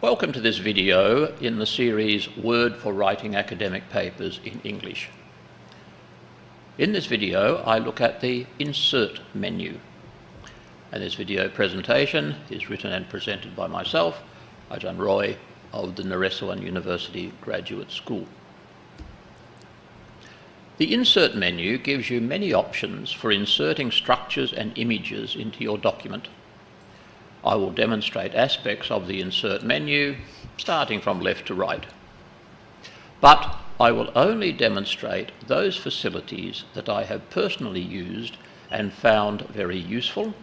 Welcome to this video in the series Word for Writing Academic Papers in English. In this video I look at the Insert menu, and this video presentation is written and presented by myself, Ajahn Roy of the Naresuan University Graduate School. The Insert menu gives you many options for inserting structures and images into your document. I will demonstrate aspects of the Insert menu, starting from left to right. But I will only demonstrate those facilities that I have personally used and found very useful,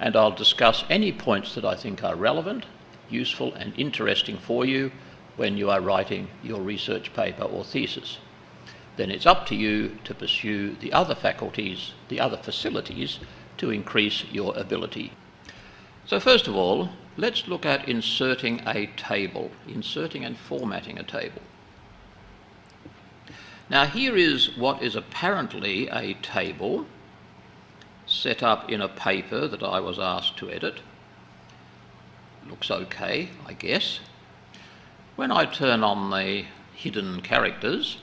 and I'll discuss any points that I think are relevant, useful and interesting for you when you are writing your research paper or thesis. Then it's up to you to pursue the other faculties, the other facilities, to increase your ability. So first of all, let's look at inserting a table, inserting and formatting a table. Now here is what is apparently a table set up in a paper that I was asked to edit. Looks okay, I guess. When I turn on the hidden characters,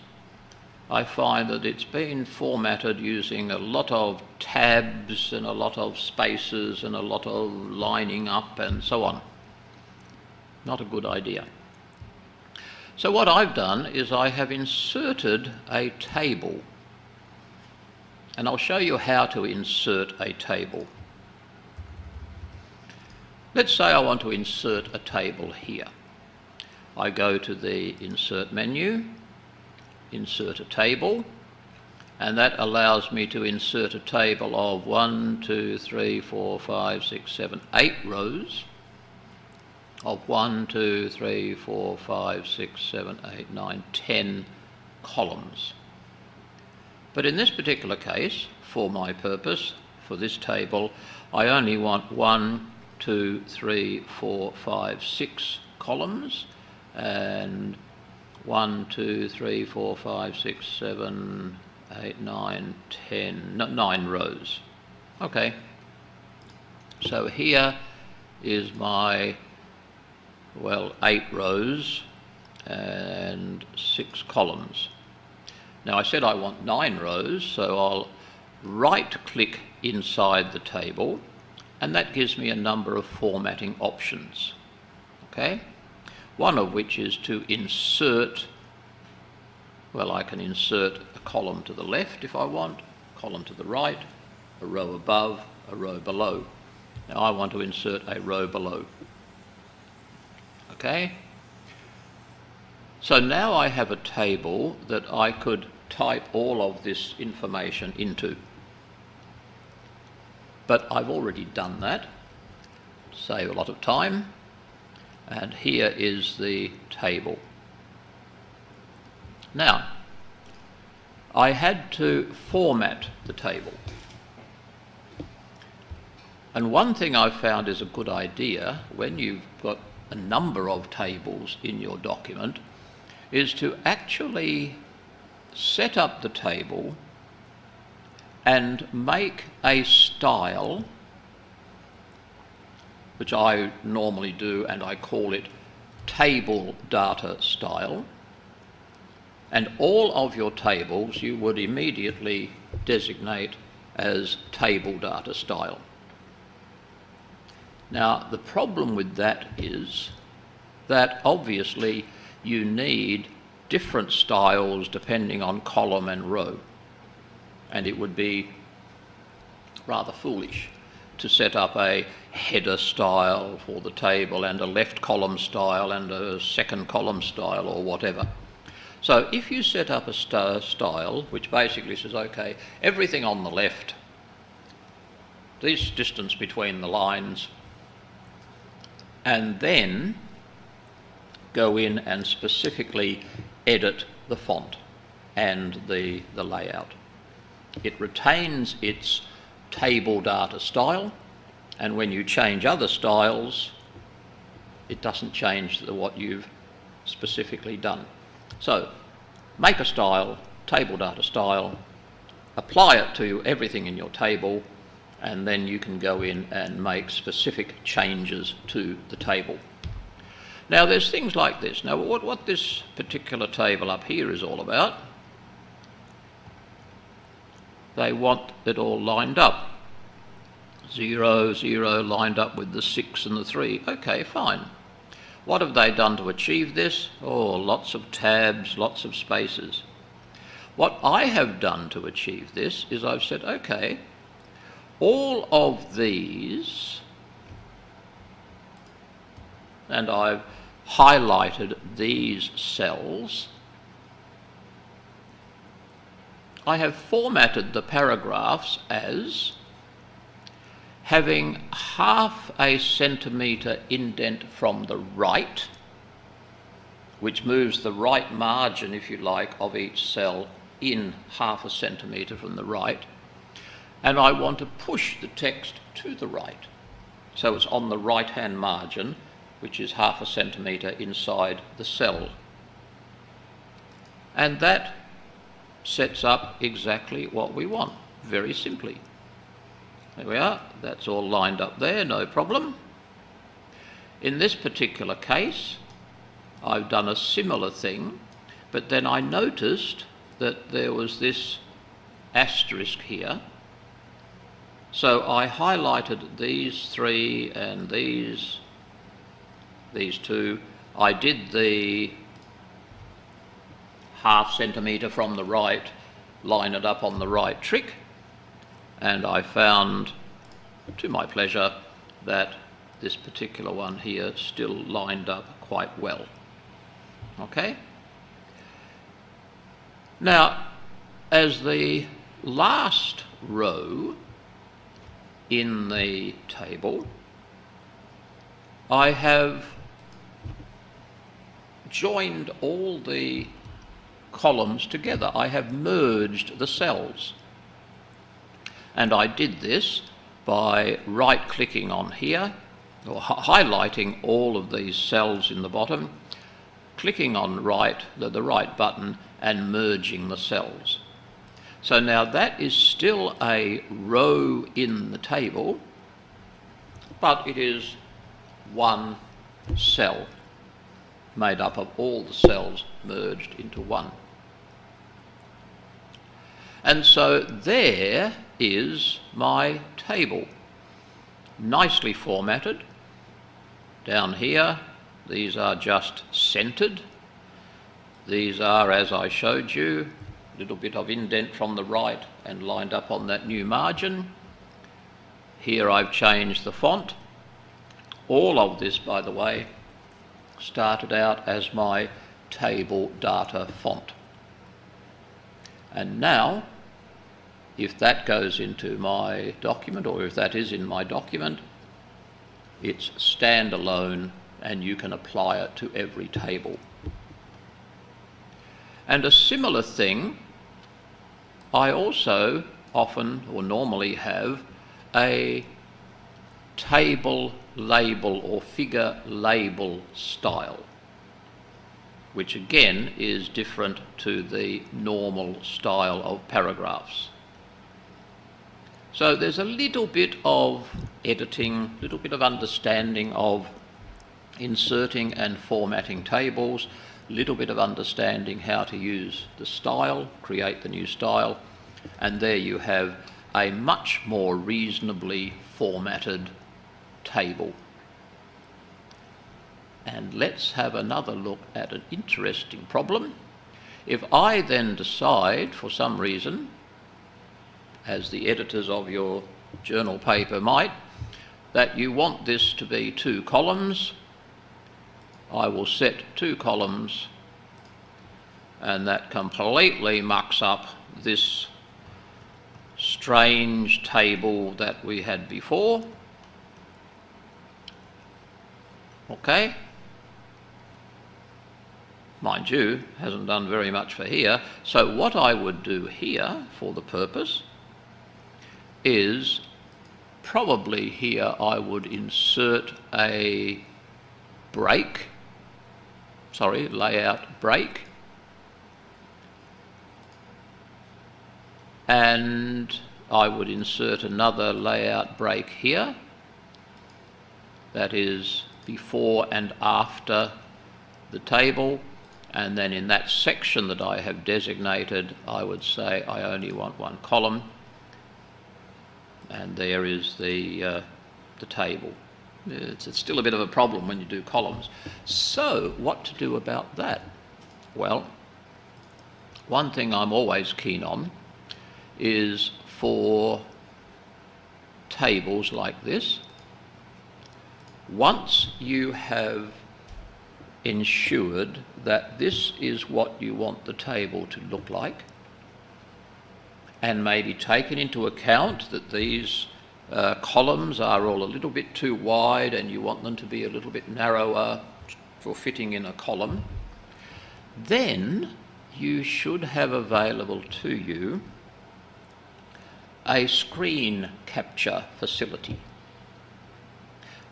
I find that it's been formatted using a lot of tabs and a lot of spaces and a lot of lining up and so on. Not a good idea. So what I've done is I have inserted a table, and I'll show you how to insert a table. Let's say I want to insert a table here. I go to the Insert menu, insert a table, and that allows me to insert a table of 1, 2, 3, 4, 5, 6, 7, 8 rows of 1, 2, 3, 4, 5, 6, 7, 8, 9, 10 columns. But in this particular case, for my purpose, for this table, I only want 1, 2, 3, 4, 5, 6 columns, and 1, 2, 3, 4, 5, 6, 7, 8, 9, 10, 9 rows. Okay. So here is my, 8 rows and 6 columns. Now I said I want 9 rows, so I'll right-click inside the table, and that gives me a number of formatting options. Okay? One of which is to insert, I can insert a column to the left if I want, a column to the right, a row above, a row below. Now I want to insert a row below. Okay? So now I have a table that I could type all of this information into. But I've already done that, to save a lot of time. And here is the table. Now, I had to format the table. And one thing I've found is a good idea when you've got a number of tables in your document is to actually set up the table and make a style, which I normally do, and I call it table data style. And all of your tables you would immediately designate as table data style. Now, the problem with that is that obviously you need different styles depending on column and row, and it would be rather foolish to set up a header style for the table and a left column style and a second column style or whatever. So if you set up a style which basically says, okay, everything on the left, this distance between the lines, and then go in and specifically edit the font and the layout. It retains its table data style, and when you change other styles, it doesn't change what you've specifically done. So, make a style, table data style, apply it to everything in your table, and then you can go in and make specific changes to the table. Now there's things like this. Now what this particular table up here is all about, they want it all lined up. 0, 0 lined up with the 6 and the 3. Okay, fine. What have they done to achieve this? Oh, lots of tabs, lots of spaces. What I have done to achieve this is I've said, okay, all of these, and I've highlighted these cells, I have formatted the paragraphs as having half a centimetre indent from the right, which moves the right margin, if you like, of each cell in half a centimetre from the right, and I want to push the text to the right. So it's on the right-hand margin, which is half a centimetre inside the cell. And that sets up exactly what we want, very simply. There we are, that's all lined up there, no problem. In this particular case, I've done a similar thing, but then I noticed that there was this asterisk here. So I highlighted these 3 and these 2. I did the half centimetre from the right, line it up on the right trick, and I found, to my pleasure, that this particular one here still lined up quite well. Okay? Now, as the last row in the table, I have joined all the columns together. I have merged the cells. And I did this by right-clicking on here, or highlighting all of these cells in the bottom, clicking on the right button, and merging the cells. So now that is still a row in the table, but it is one cell made up of all the cells merged into one. And so there is my table, nicely formatted. Down here, these are just centred. These are, as I showed you, a little bit of indent from the right and lined up on that new margin. Here I've changed the font. All of this, by the way, started out as my table data font. And now, if that goes into my document, or if that is in my document, it's standalone and you can apply it to every table. And a similar thing, I also often or normally have a table label or figure label style, which again is different to the normal style of paragraphs. So there's a little bit of editing, a little bit of understanding of inserting and formatting tables, a little bit of understanding how to use the style, create the new style, and there you have a much more reasonably formatted table. And let's have another look at an interesting problem. If I then decide, for some reason, as the editors of your journal paper might, that you want this to be 2 columns, I will set 2 columns, and that completely mucks up this strange table that we had before. Okay? Mind you, hasn't done very much for here. So what I would do here, for the purpose, is probably here I would insert a break, layout break, and I would insert another layout break here, that is before and after the table, and then in that section that I have designated, I would say I only want one column, and there is the table. It's still a bit of a problem when you do columns. So what to do about that? Well, one thing I'm always keen on is for tables like this, once you have ensured that this is what you want the table to look like, and maybe taken into account that these columns are all a little bit too wide and you want them to be a little bit narrower for fitting in a column, then you should have available to you a screen capture facility.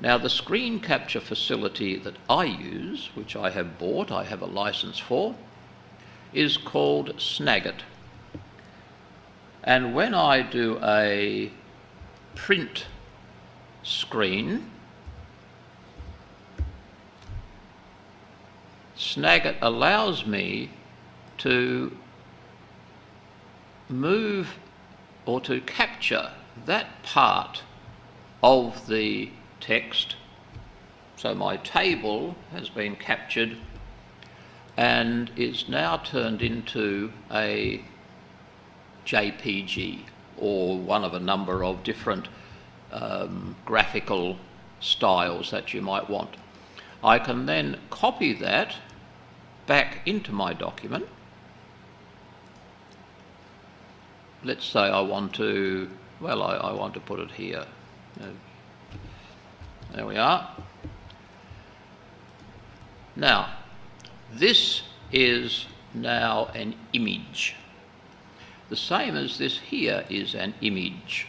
Now, the screen capture facility that I use, which I have bought, I have a license for, is called Snagit. And when I do a print screen, Snagit allows me to move or to capture that part of the text. So my table has been captured and is now turned into a JPG, or one of a number of different graphical styles that you might want. I can then copy that back into my document. Let's say I want to, well, I want to put it here. There we are. Now, this is now an image. The same as this here is an image.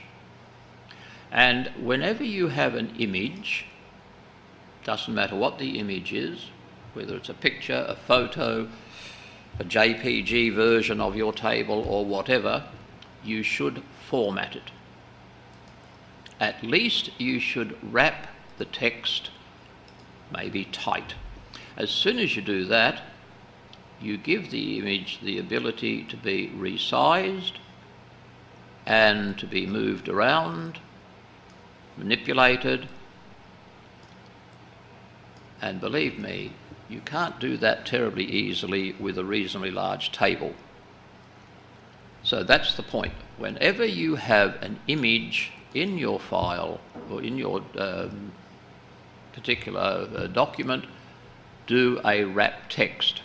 And whenever you have an image, doesn't matter what the image is, whether it's a picture, a photo, a JPG version of your table or whatever, you should format it. At least you should wrap the text maybe tight. As soon as you do that, you give the image the ability to be resized and to be moved around, manipulated, and believe me, you can't do that terribly easily with a reasonably large table. So that's the point. Whenever you have an image in your file or in your particular document, do a wrap text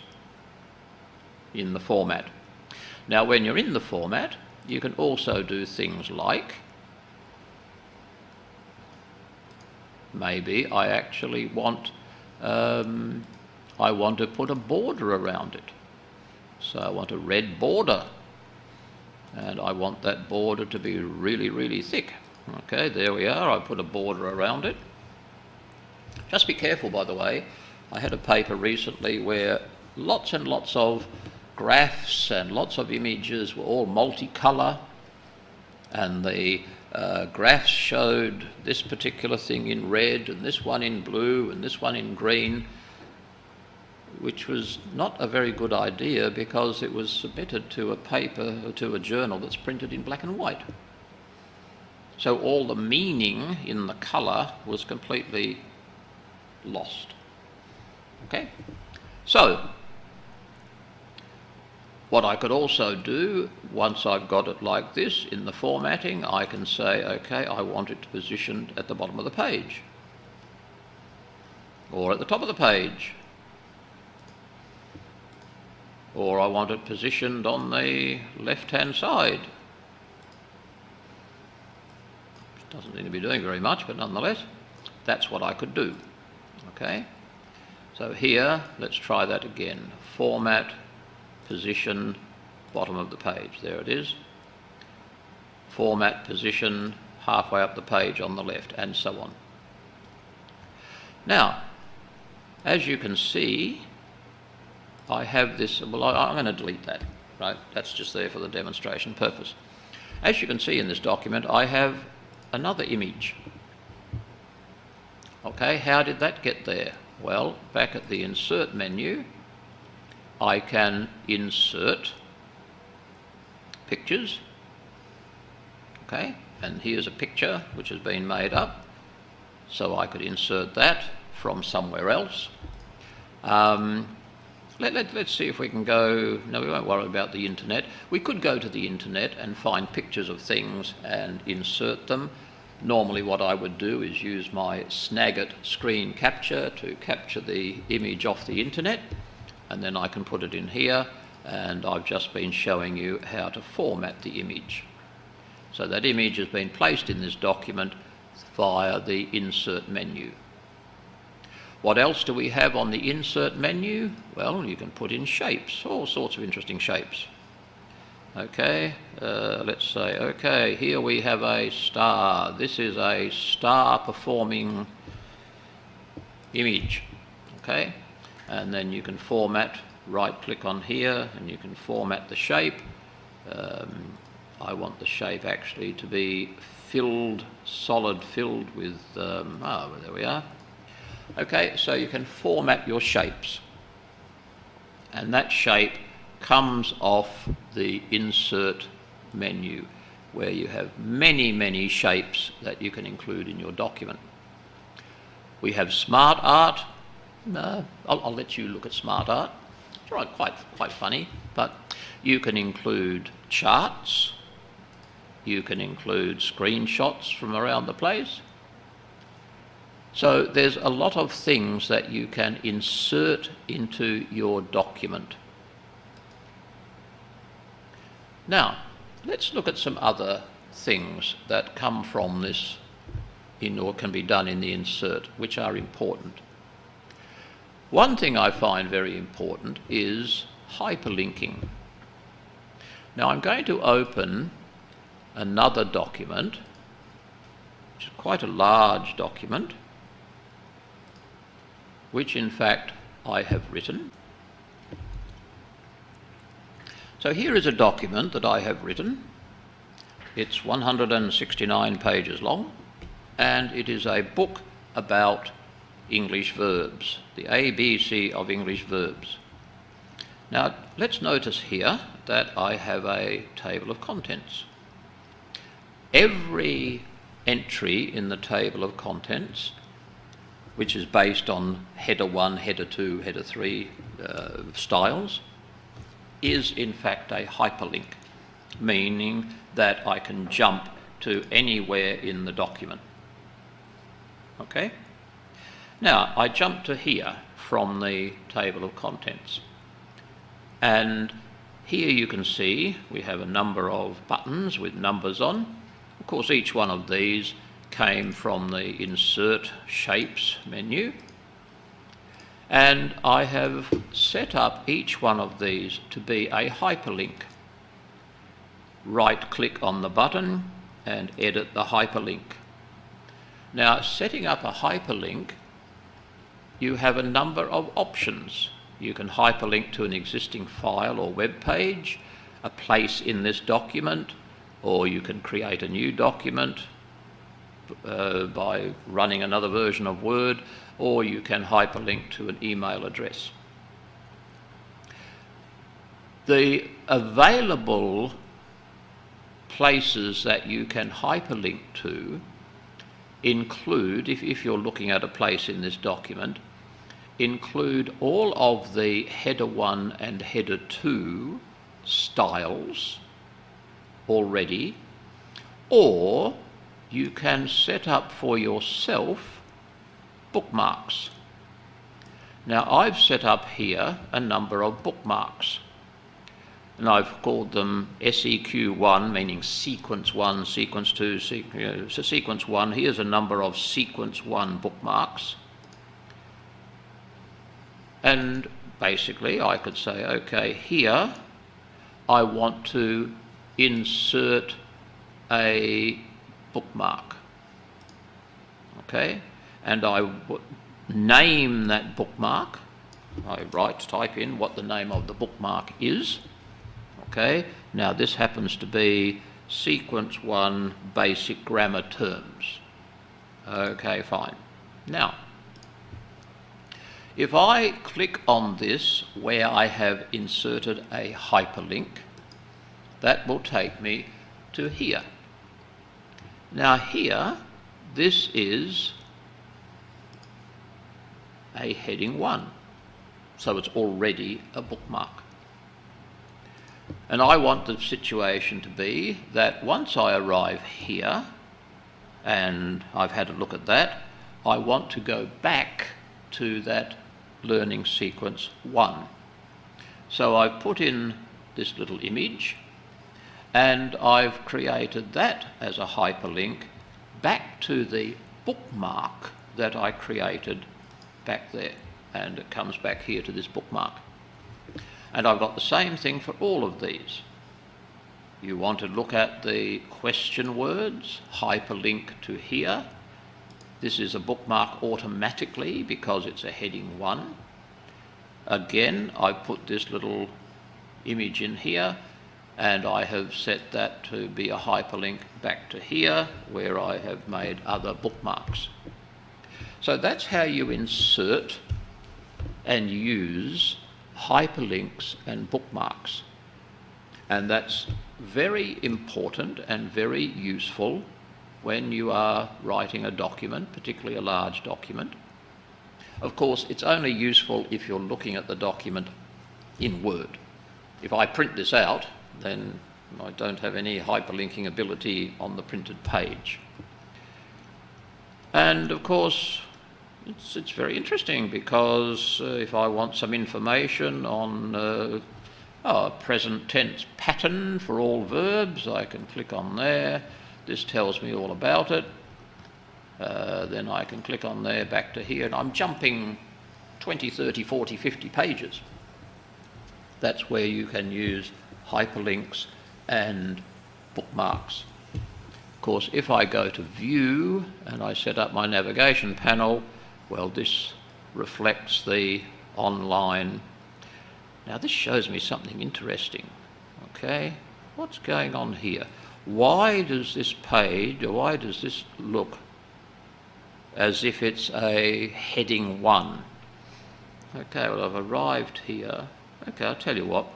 in the format. Now, when you're in the format, you can also do things like, maybe I actually want to put a border around it. So I want a red border, and I want that border to be really, really thick. Okay, there we are. I put a border around it. Just be careful, by the way. I had a paper recently where lots and lots of graphs and lots of images were all multicolour, and the graphs showed this particular thing in red and this one in blue and this one in green, which was not a very good idea because it was submitted to a paper or to a journal that's printed in black and white. So all the meaning in the colour was completely lost. Okay? So, what I could also do, once I've got it like this in the formatting, I can say, okay, I want it positioned at the bottom of the page, or at the top of the page, or I want it positioned on the left-hand side. Which doesn't seem to be doing very much, but nonetheless, that's what I could do. Okay? So here, let's try that again. Format, position, bottom of the page. There it is. Format, position, halfway up the page on the left, and so on. Now, as you can see, I have this, well, I'm going to delete that, right? That's just there for the demonstration purpose. As you can see in this document, I have another image. Okay, how did that get there? Well, back at the Insert menu, I can insert pictures. Okay, and here's a picture which has been made up, so I could insert that from somewhere else. Let's see if we can go. No, we won't worry about the internet. We could go to the internet and find pictures of things and insert them. Normally what I would do is use my Snagit screen capture to capture the image off the internet, and then I can put it in here, and I've just been showing you how to format the image. So that image has been placed in this document via the Insert menu. What else do we have on the Insert menu? Well, you can put in shapes, all sorts of interesting shapes. Okay, let's say, okay, here we have a star. This is a star performing image. Okay, and then you can format, right-click on here, and you can format the shape. I want the shape actually to be filled, solid filled with, there we are. Okay, so you can format your shapes, and that shape comes off the Insert menu, where you have many shapes that you can include in your document. We have Smart Art. I'll let you look at Smart Art. It's right, quite funny, but you can include charts, you can include screenshots from around the place. So there's a lot of things that you can insert into your document. Now, let's look at some other things that come from this or can be done in the Insert, which are important. One thing I find very important is hyperlinking. Now I'm going to open another document, which is quite a large document, which in fact I have written. So here is a document that I have written. It's 169 pages long, and it is a book about English verbs, the ABC of English verbs. Now let's notice here that I have a table of contents. Every entry in the table of contents, which is based on header 1, header 2, header 3 styles, is in fact a hyperlink, meaning that I can jump to anywhere in the document. Okay? Now, I jump to here from the table of contents, and here you can see we have a number of buttons with numbers on. Of course, each one of these came from the Insert Shapes menu, and I have set up each one of these to be a hyperlink. Right-click on the button and edit the hyperlink. Now, setting up a hyperlink, you have a number of options. You can hyperlink to an existing file or web page, a place in this document, or you can create a new document by running another version of Word, or you can hyperlink to an email address. The available places that you can hyperlink to include, if you're looking at a place in this document, include all of the header 1 and header 2 styles already, or you can set up for yourself bookmarks. Now I've set up here a number of bookmarks, and I've called them SEQ1, meaning sequence 1, sequence 2, so sequence 1. Here's a number of sequence 1 bookmarks. And basically I could say, okay, here I want to insert a bookmark. Okay, and I would name that bookmark. I type in what the name of the bookmark is. Okay, now this happens to be sequence 1 basic grammar terms. Okay, fine. Now, If I click on this where I have inserted a hyperlink, that will take me to here. Now here, this is a heading 1, so it's already a bookmark. And I want the situation to be that once I arrive here, and I've had a look at that, I want to go back to that learning sequence 1. So I've put in this little image, and I've created that as a hyperlink back to the bookmark that I created back there, and it comes back here to this bookmark. And I've got the same thing for all of these. You want to look at the question words, hyperlink to here. This is a bookmark automatically because it's a heading 1. Again, I put this little image in here, and I have set that to be a hyperlink back to here where I have made other bookmarks. So that's how you insert and use hyperlinks and bookmarks. And that's very important and very useful when you are writing a document, particularly a large document. Of course, it's only useful if you're looking at the document in Word. If I print this out, then I don't have any hyperlinking ability on the printed page. And of course, it's very interesting because if I want some information on a present tense pattern for all verbs, I can click on there. This tells me all about it. Then I can click on there back to here, and I'm jumping 20, 30, 40, 50 pages. That's where you can use hyperlinks and bookmarks. Of course, if I go to View and I set up my navigation panel, well, this reflects the online. Now this shows me something interesting. Okay, what's going on here? Why does this page, or why does this look as if it's a heading 1? Okay, well, I've arrived here. Okay, I'll tell you what.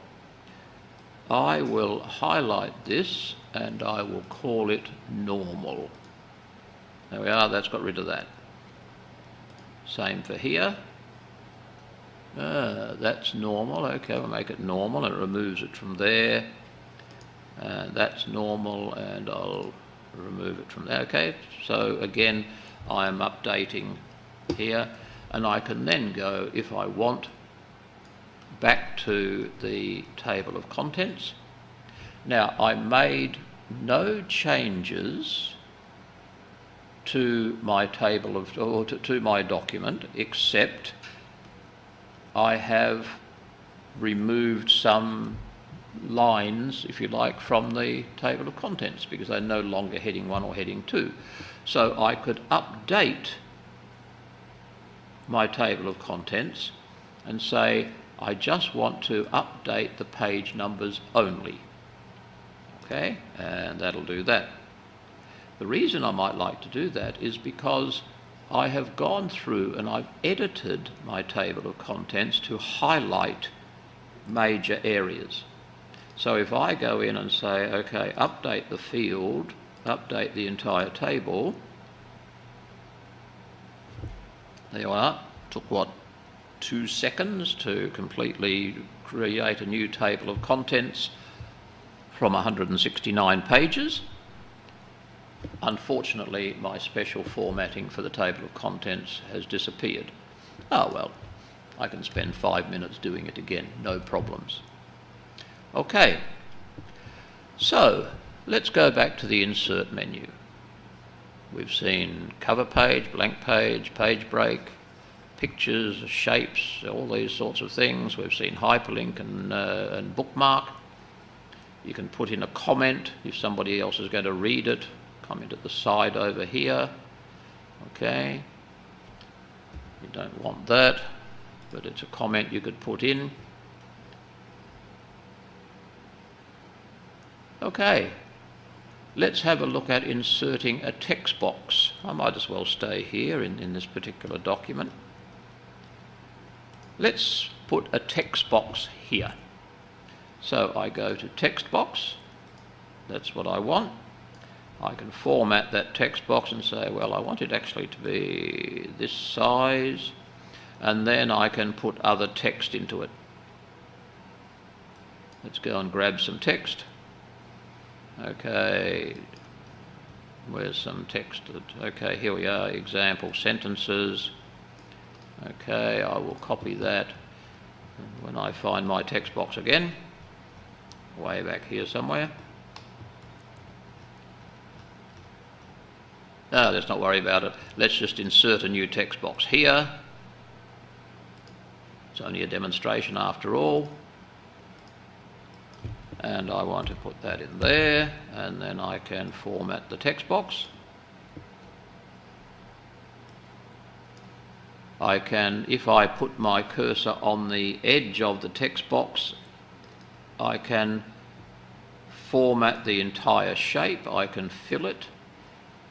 I will highlight this and I will call it normal. There we are, that's got rid of that. Same for here. That's normal. Okay, we'll make it normal, and it removes it from there. That's normal, and I'll remove it from there. Okay, so again, I am updating here, and I can then go, if I want, back to the table of contents. Now, I made no changes to my table of, or to my document, except I have removed some lines, if you like, from the table of contents because they're no longer heading 1 or heading 2. So I could update my table of contents and say, I just want to update the page numbers only. Okay, and that'll do that. The reason I might like to do that is because I have gone through and I've edited my table of contents to highlight major areas. So if I go in and say, okay, update the field, update the entire table, there you are. Took what, 2 seconds to completely create a new table of contents from 169 pages. Unfortunately, my special formatting for the table of contents has disappeared. Oh well, I can spend 5 minutes doing it again, no problems. Okay, so let's go back to the insert menu. We've seen cover page, blank page, page break, pictures, shapes, all these sorts of things. We've seen hyperlink and bookmark. You can put in a comment if somebody else is going to read it. Comment at the side over here. Okay, you don't want that, but it's a comment you could put in. Okay, let's have a look at inserting a text box. I might as well stay here in this particular document. let's put a text box here. So I go to text box, that's what I want. I can format that text box and say, well, I want it actually to be this size, and then I can put other text into it. Let's go and grab some text. Okay, where's some text? Okay, here we are, example sentences. Okay, I will copy that when I find my text box again, way back here somewhere. No, let's not worry about it. Let's just insert a new text box here. It's only a demonstration after all. And I want to put that in there, and then I can format the text box. I can, if I put my cursor on the edge of the text box, I can format the entire shape. I can fill it.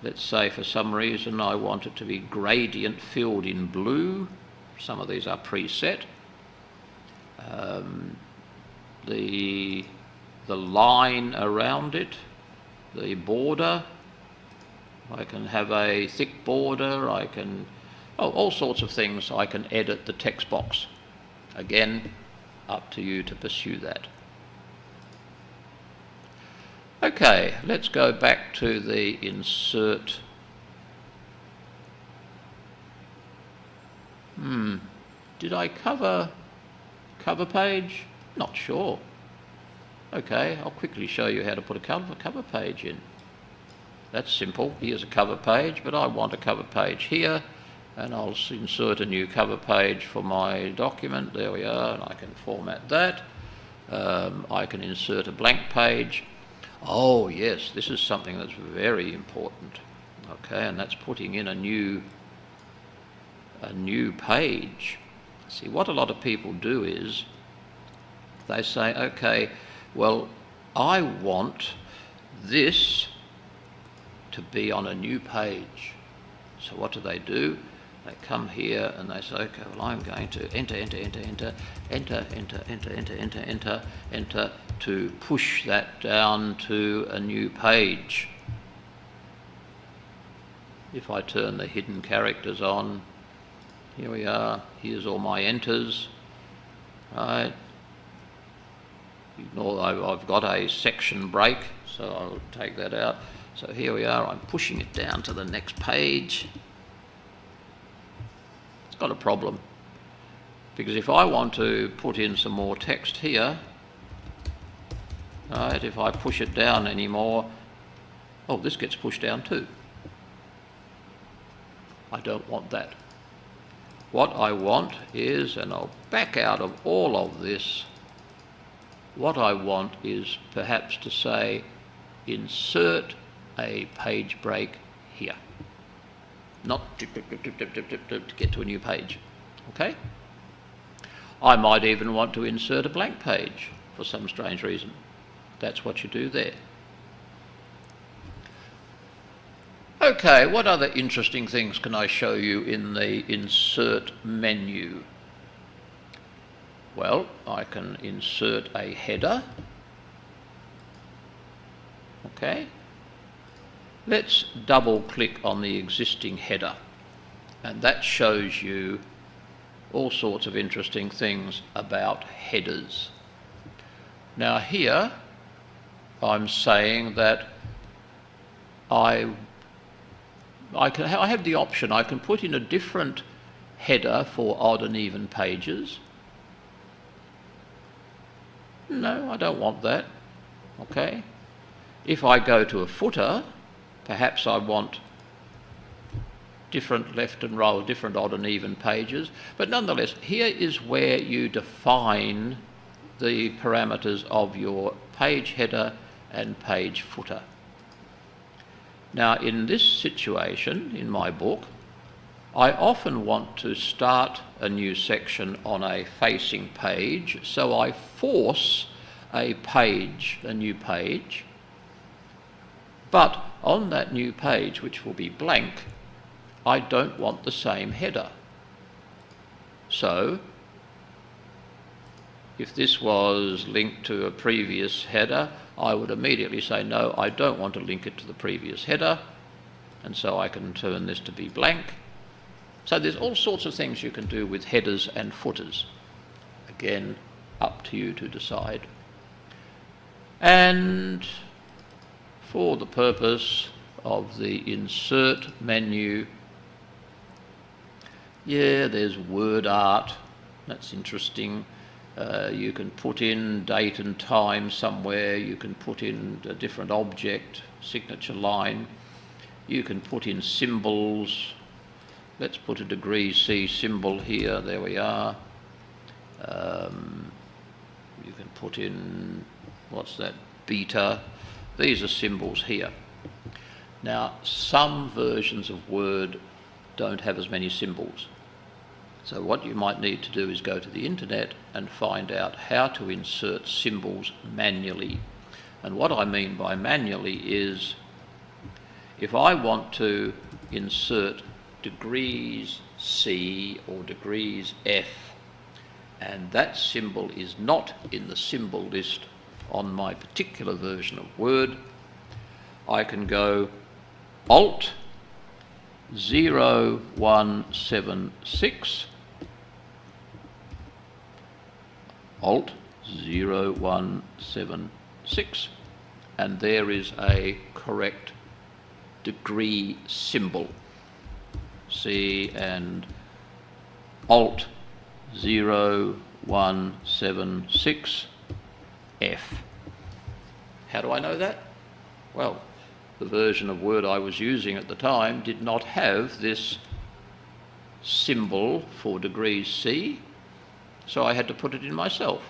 Let's say for some reason I want it to be gradient filled in blue. Some of these are preset. The line around it, the border, I can have a thick border, I can, all sorts of things. I can edit the text box. Again, up to you to pursue that. Okay, let's go back to the insert. Did I cover page? Not sure. Okay, I'll quickly show you how to put a cover page in. That's simple. Here's a cover page, but I want a cover page here, and I'll insert a new cover page for my document. There we are, and I can format that. I can insert a blank page. Oh yes, this is something that's very important. Okay, and that's putting in a new page. See, what a lot of people do is they say, okay, well, I want this to be on a new page. So what do? They come here and they say, okay, well, I'm going to enter to push that down to a new page. If I turn the hidden characters on, here we are, here's all my enters, right? Ignore, I've got a section break, so I'll take that out. So here we are, I'm pushing it down to the next page. It's got a problem, because if I want to put in some more text here, right, if I push it down anymore, oh, this gets pushed down too. I don't want that. What I want is, and I'll back out of all of this, what I want is perhaps to say, insert a page break here. Not to get to a new page, okay? I might even want to insert a blank page for some strange reason. That's what you do there. Okay, what other interesting things can I show you in the insert menu? Well, I can insert a header. Okay. Let's double click on the existing header, and that shows you all sorts of interesting things about headers. Now here I'm saying that I have the option, I can put in a different header for odd and even pages. No, I don't want that. Okay. If I go to a footer, perhaps I want different left and right, different odd and even pages. But nonetheless, here is where you define the parameters of your page header and page footer. Now, in this situation, in my book, I often want to start a new section on a facing page, so I force a new page, but on that new page, which will be blank, I don't want the same header. So If this was linked to a previous header, I would immediately say, no, I don't want to link it to the previous header, and so I can turn this to be blank. So there's all sorts of things you can do with headers and footers. Again, up to you to decide. And for the purpose of the insert menu, yeah, there's word art. That's interesting. You can put in date and time somewhere. You can put in a different object, signature line. You can put in symbols. Let's put a degree C symbol here. There we are. You can put in, what's that, beta. These are symbols here. Now, some versions of Word don't have as many symbols. So what you might need to do is go to the internet and find out how to insert symbols manually. And what I mean by manually is, if I want to insert degrees C or degrees F, and that symbol is not in the symbol list on my particular version of Word, I can go Alt 0176, Alt 0176, and there is a correct degree symbol. C and Alt 0176 F. How do I know that? Well, the version of Word I was using at the time did not have this symbol for degrees C, so I had to put it in myself.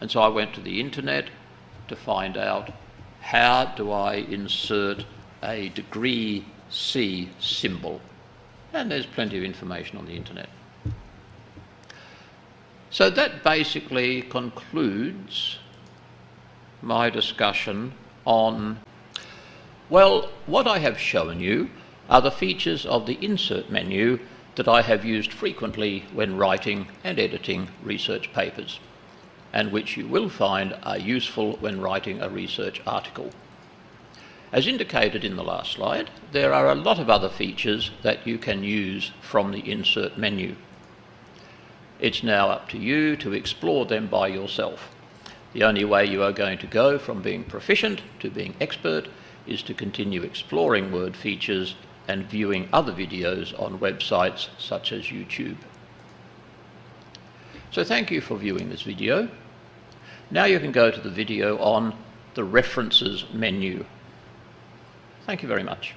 And so I went to the internet to find out, how do I insert a degree C symbol? And there's plenty of information on the internet. So that basically concludes my discussion on, well, what I have shown you are the features of the insert menu that I have used frequently when writing and editing research papers, and which you will find are useful when writing a research article. As indicated in the last slide, there are a lot of other features that you can use from the insert menu. It's now up to you to explore them by yourself. The only way you are going to go from being proficient to being expert is to continue exploring Word features and viewing other videos on websites such as YouTube. So thank you for viewing this video. Now you can go to the video on the References menu. Thank you very much.